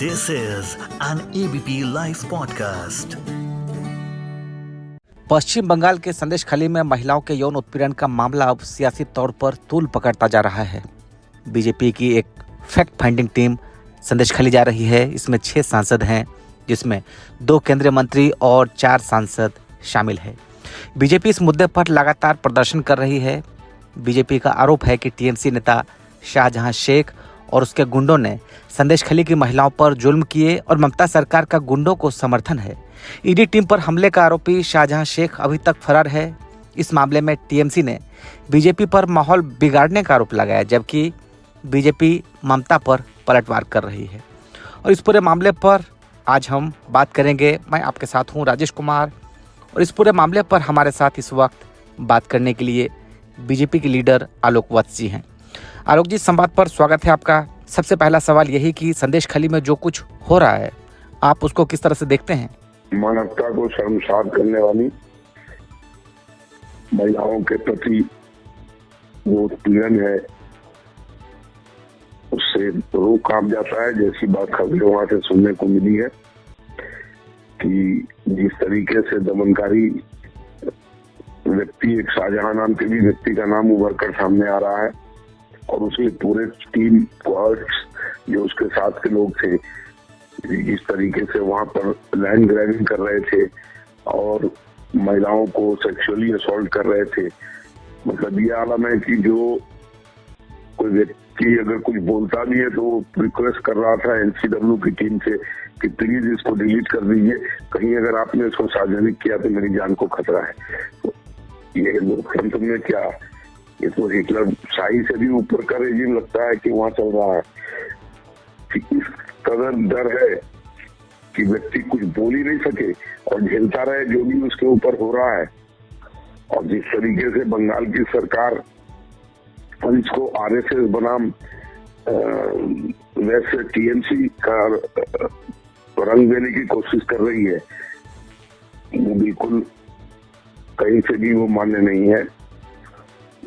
This is an ABP Life podcast. पश्चिम बंगाल के संदेशखाली में महिलाओं के यौन उत्पीड़न का मामला अब सियासी तौर पर तूल पकड़ता जा रहा है। बीजेपी की एक फैक्ट फाइंडिंग टीम संदेशखाली जा रही है। इसमें 6 सांसद हैं, जिसमें 2 केंद्रीय मंत्री और 4 सांसद शामिल हैं। बीजेपी इस मुद्दे पर लगातार प्रदर्शन कर रही है। बीजेपी का आरोप है कि टीएमसी नेता शाहजहां शेख और उसके गुंडों ने संदेशखाली की महिलाओं पर जुल्म किए और ममता सरकार का गुंडों को समर्थन है। ईडी टीम पर हमले का आरोपी शाहजहां शेख अभी तक फरार है। इस मामले में टीएमसी ने बीजेपी पर माहौल बिगाड़ने का आरोप लगाया, जबकि बीजेपी ममता पर पलटवार कर रही है। और इस पूरे मामले पर आज हम बात करेंगे। मैं आपके साथ हूं राजेश कुमार, और इस पूरे मामले पर हमारे साथ इस वक्त बात करने के लिए बीजेपी के लीडर आलोक वत्स जी हैं। आलोक जी, संवाद पर स्वागत है आपका। सबसे पहला सवाल यही कि संदेशखाली में जो कुछ हो रहा है, आप उसको किस तरह से देखते हैं? मानवता को शर्मसार करने वाली, महिलाओं के प्रति वो उत्पीड़न है, उससे रूह कांप जाता है। जैसी बात खबरें वहां से सुनने को मिली है कि जिस तरीके से दमनकारी व्यक्ति, एक शाहजहां नाम के भी व्यक्ति का नाम उभर कर सामने आ रहा है, और उसके पूरे टीम जो उसके साथ के लोग थे, जिस तरीके से वहां पर लैंड ग्रैबिंग कर रहे थे और महिलाओं को सेक्सुअली असॉल्ट कर रहे थे। मतलब ये आलम है कि जो कोई व्यक्ति अगर कुछ बोलता भी है तो वो रिक्वेस्ट कर रहा था एनसीडब्ल्यू की टीम से कि प्लीज इसको डिलीट कर दीजिए, कहीं अगर आपने इसको सार्वजनिक किया तो मेरी जान को खतरा है। तो ये लोकतंत्र में क्या, ये तो हिटलर शाही से भी ऊपर का रेजिम लगता है कि वहां चल रहा है। इस कदर डर है कि व्यक्ति कुछ बोल ही नहीं सके और झेलता रहे जो भी उसके ऊपर हो रहा है। और जिस तरीके से बंगाल की सरकार और इसको आरएसएस बनाम वैसे टीएमसी का रंग देने की कोशिश कर रही है, वो बिल्कुल कहीं से भी वो मान्य नहीं है।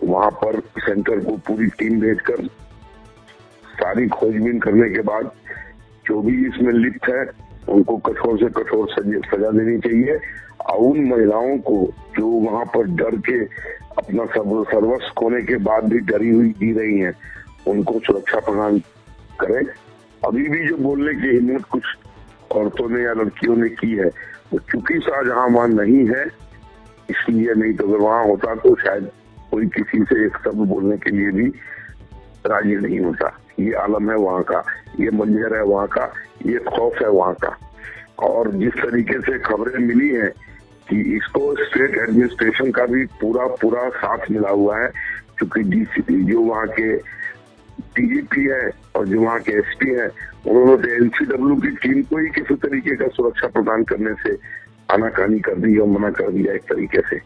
वहां पर सेंटर को पूरी टीम भेजकर सारी खोजबीन करने के बाद जो भी इसमें लिप्त है उनको कठोर से कठोर सजा देनी चाहिए। और उन महिलाओं को जो वहां पर डर के अपना सर्वस्व खोने के बाद भी डरी हुई जी रही हैं, उनको सुरक्षा प्रदान करें। अभी भी जो बोलने की हिम्मत कुछ औरतों ने या लड़कियों ने की है, वो चूंकि शाहजहां वहां नहीं है इसलिए, नहीं तो अगर वहां होता तो शायद कोई किसी से एक शब्द बोलने के लिए भी राजी नहीं होता। ये आलम है वहां का, ये मंजर है वहां का, ये खौफ है वहां का। और जिस तरीके से खबरें मिली हैं कि इसको स्टेट एडमिनिस्ट्रेशन का भी पूरा साथ मिला हुआ है, क्योंकि डीसीपी जो वहां के डीजीपी है और जो वहां के एसपी है, उन्होंने एनसीडब्ल्यू की टीम को ही किसी तरीके का सुरक्षा प्रदान करने से आनाकानी कर दी और मना कर दिया एक तरीके से।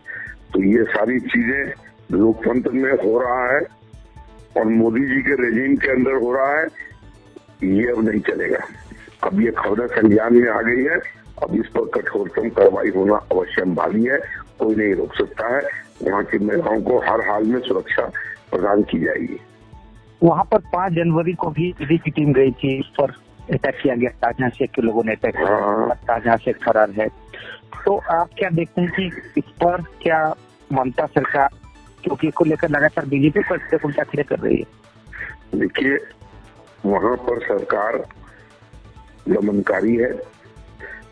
तो ये सारी चीजें लोकतंत्र में हो रहा है और मोदी जी के रेजिम के अंदर हो रहा है, ये अब नहीं चलेगा। अब ये खबरें संज्ञान में आ गई है, अब इस पर कठोरतम कार्रवाई होना अवश्य भाली है, कोई नहीं रोक सकता है। वहाँ की महिलाओं को हर हाल में सुरक्षा प्रदान की जाएगी। वहाँ पर 5 जनवरी को भी ईडी की टीम गई थी, उस पर अटैक किया गया, शाहजहां शेख के लोगों ने अटैक किया, शाहजहां शेख फरार है। तो आप क्या देखते हैं कि इस पर क्या ममता सरकार, क्योंकि इसको लेकर लगातार बीजेपी पर उल्टा खड़े कर रही है? देखिए, वहां पर सरकार दमनकारी है,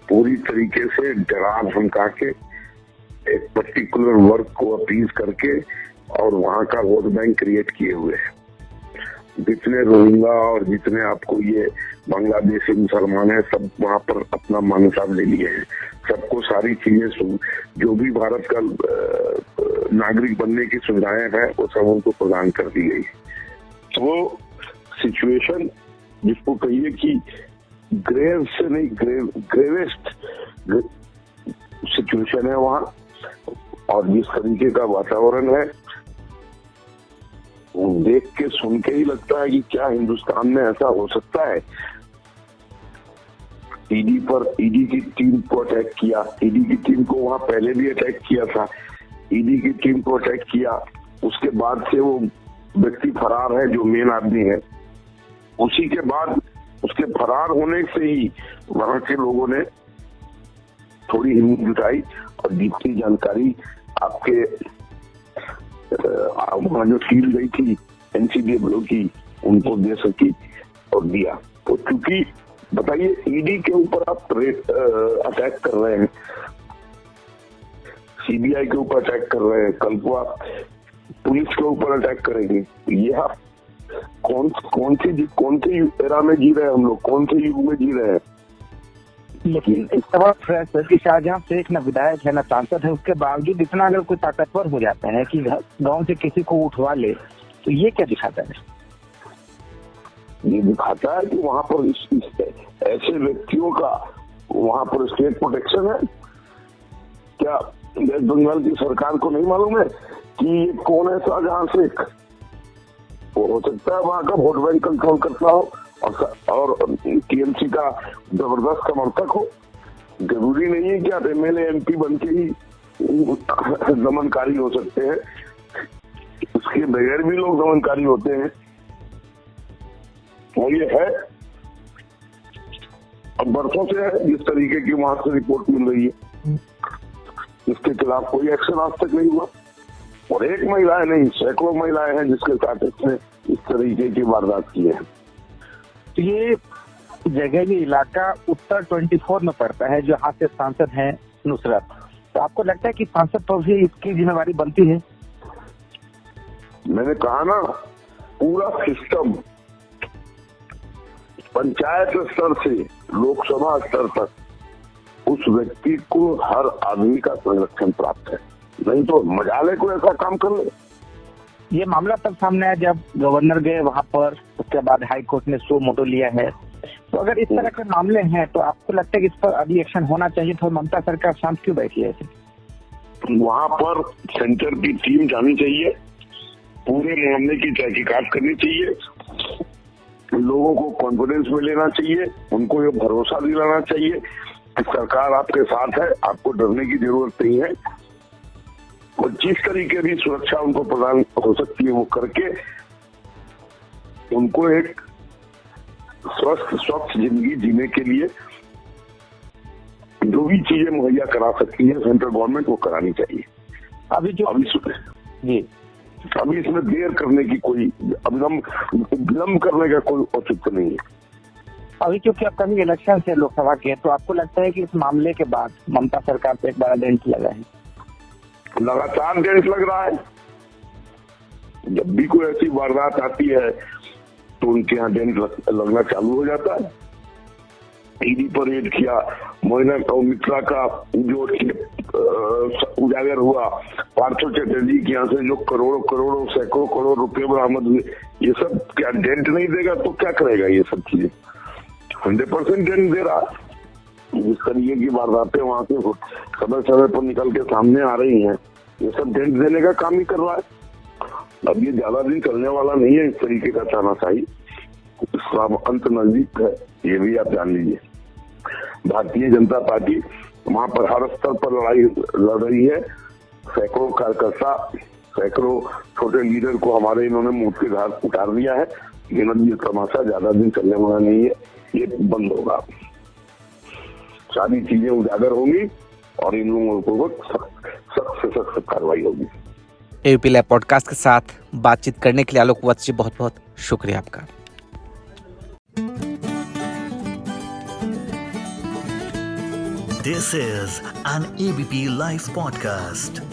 पूरी तरीके से डरा धमका के एक पर्टिकुलर वर्ग को अपील करके और वहां का वोट बैंक क्रिएट किए हुए है। जितने रोहिंग्या और जितने आपको ये बांग्लादेशी मुसलमान है, सब वहां पर अपना मान्यता ले लिए हैं। सबको सारी चीजें जो भी भारत का नागरिक बनने की सुविधाएं हैं वो सब उनको प्रदान कर दी गई। तो सिचुएशन जिसको कहिए कि ग्रेव से नहीं ग्रेवेस्ट सिचुएशन है वहां, और जिस तरीके का वातावरण है वो देख के सुन के ही लगता है कि क्या हिंदुस्तान में ऐसा हो सकता है। ईडी की टीम को अटैक किया, ईडी की टीम को वहां पहले भी अटैक किया था, ईडी की टीम को अटैक किया, उसके बाद से वो व्यक्ति फरार है जो मेन आदमी है। उसी के बाद उसके फरार होने से ही वहां के लोगों ने थोड़ी हिम्मत जुटाई और जितनी जानकारी आपके वहां जो टीम गई थी एनसीबी की उनको दे सकी और दिया। तो क्योंकि बताइए ईडी के ऊपर आप अटैक कर रहे हैं, सीबीआई के ऊपर अटैक कर रहे हैं, कल को आप पुलिस के ऊपर अटैक करेंगे, ये आप कौन से एरा में जी रहे हैं हम लोग, कौन से युग में जी रहे हैं। लेकिन इस सवाल फ्रेश है कि शाहजहां शेख न विधायक है न सांसद है, उसके बावजूद इतना अगर कोई ताकतवर हो जाता है कि गांव से किसी को उठवा ले, तो ये क्या दिखाता है? ये दिखाता है कि वहां पर ऐसे व्यक्तियों का वहां पर स्टेट प्रोटेक्शन है। क्या वेस्ट बंगाल की सरकार को नहीं मालूम है कि ये कौन है शाहजहां शेख? वो हो सकता है वहां का वोट बैंक कंट्रोल करता हो और टीएमसी का जबरदस्त समर्थक हो। जरूरी नहीं है कि आप एमएलए एमपी बन के ही दमनकारी हो सकते हैं, उसके बगैर भी लोग दमनकारी होते हैं। और ये है अब बरसों से है जिस तरीके की वहां से रिपोर्ट मिल रही है, इसके खिलाफ कोई एक्शन आज तक नहीं हुआ। और एक महिला नहीं, सैकड़ों महिलाएं हैं जिसके साथ इसने इस तरीके की वारदात की है। तो ये जगह, ये इलाका उत्तर 24 में पड़ता है, जो यहाँ से सांसद हैं नुसरत। तो आपको लगता है कि सांसद पर भी इसकी जिम्मेवारी बनती है? मैंने कहा ना, पूरा सिस्टम पंचायत स्तर से लोकसभा स्तर तक उस व्यक्ति को हर आदमी का संरक्षण प्राप्त है, नहीं तो मजाले को ऐसा काम कर ले। ये मामला तब सामने आया जब गवर्नर गए वहां पर, उसके बाद हाई कोर्ट ने सो मोटो लिया है। तो अगर इस तरह के मामले हैं तो आपको लगता है कि इस पर अभी एक्शन होना चाहिए, तो ममता सरकार शांत क्यों बैठी है? वहां पर सेंटर की टीम जानी चाहिए, पूरे मामले की तहकीकात करनी चाहिए, लोगों को कॉन्फिडेंस में लेना चाहिए, उनको ये भरोसा दिलाना चाहिए कि सरकार आपके साथ है, आपको डरने की जरूरत नहीं है। और जिस तरीके की सुरक्षा उनको प्रदान हो सकती है वो करके उनको एक स्वच्छ जिंदगी जीने के लिए जो भी चीजें मुहैया करा सकती है सेंट्रल गवर्नमेंट, वो करानी चाहिए। अभी इसमें देर करने की कोई, विलम्ब करने का कोई औचित्य नहीं है। अभी क्योंकि अपकमिंग इलेक्शन है लोकसभा के, तो आपको लगता है कि इस मामले के बाद ममता सरकार पे एक बड़ा डेंट लगा है? लगातार डेंट लग रहा है। जब भी कोई ऐसी वारदात आती है तो उनके यहाँ डेंट लगना चालू हो जाता है। ईडी पर रेड किया, मोइना मित्रा का जो उजागर हुआ, पार्थो चटर्जी के यहाँ से जो करोड़ों सैकड़ों करोड़ रुपए बरामद हुए, ये सब क्या डेंट नहीं देगा तो क्या करेगा? ये सब चीजें 100% डेंट दे रहा है। जिस तरीके की वारदातें वहां से समय पर निकल के सामने आ रही हैं, ये सब डेंट देने का काम ही कर रहा है। अब ये ज्यादा दिन चलने वाला नहीं है इस तरीके का तानाशाही, इसका अंत नजदीक है, ये भी आप जान लीजिए। भारतीय जनता पार्टी वहां पर हर स्तर पर लड़ाई लड़ रही है। सैकड़ों कार्यकर्ता, सैकड़ों छोटे लीडर को हमारे इन्होंने मुंह के घाट उतार दिया है। लेकिन ये तमाशा ज्यादा दिन चलने वाला नहीं है, ये बंद होगा, सारी चीजें उजागर होंगी और इन लोगों को सख्त से सख्त कार्रवाई होगी। एबीपी लाइव पॉडकास्ट के साथ बातचीत करने के लिए आलोक वत्स जी बहुत बहुत शुक्रिया आपका। This is an ABP Live podcast.